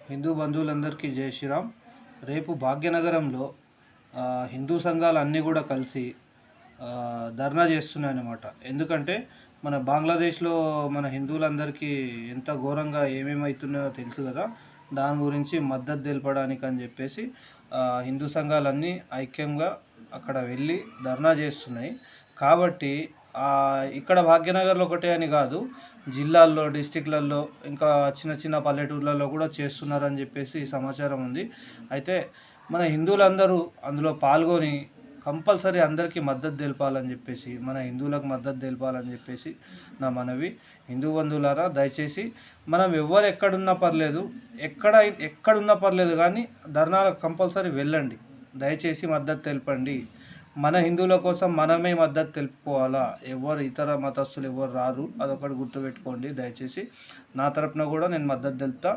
హిందూ బంధువులందరికీ జై శ్రీరామ్. రేపు భాగ్యనగరంలో హిందూ సంఘాలు అన్నీ కూడా కలిసి ధర్నా చేస్తున్నాయన్నమాట. ఎందుకంటే మన బంగ్లాదేశ్లో మన హిందువులందరికీ ఎంత ఘోరంగా ఏమేమవుతున్నాయో తెలుసు కదా. దాని గురించి మద్దతు తెలపడానికి అని చెప్పేసి హిందూ సంఘాలన్నీ ఐక్యంగా అక్కడ వెళ్ళి ధర్నా చేస్తున్నాయి. కాబట్టి ఇక్కడ భాగ్యనగర్లో ఒకటే అని కాదు, జిల్లాల్లో, డిస్టిక్లలో, ఇంకా చిన్న చిన్న పల్లెటూర్లలో కూడా చేస్తున్నారని చెప్పేసి సమాచారం ఉంది. అయితే మన హిందువులందరూ అందులో పాల్గొని కంపల్సరీ అందరికీ మద్దతు తెలపాలని చెప్పేసి, మన హిందువులకు మద్దతు తెలపాలని చెప్పేసి నా మనవి. హిందూ బంధువులారా, దయచేసి మనం ఎవరు ఎక్కడున్నా పర్లేదు, ఎక్కడున్నా పర్లేదు, కానీ ధర్నాలకు కంపల్సరీ వెళ్ళండి. దయచేసి మద్దతు తెలపండి. మన హిందువుల కోసం మనమే మద్దతు తెలుపుకోవాలా. ఎవరు ఇతర మతస్థులు ఎవరు రారు, అదొకటి గుర్తుపెట్టుకోండి. దయచేసి నా తరపున కూడా నేను మద్దతు తెలుపుతా.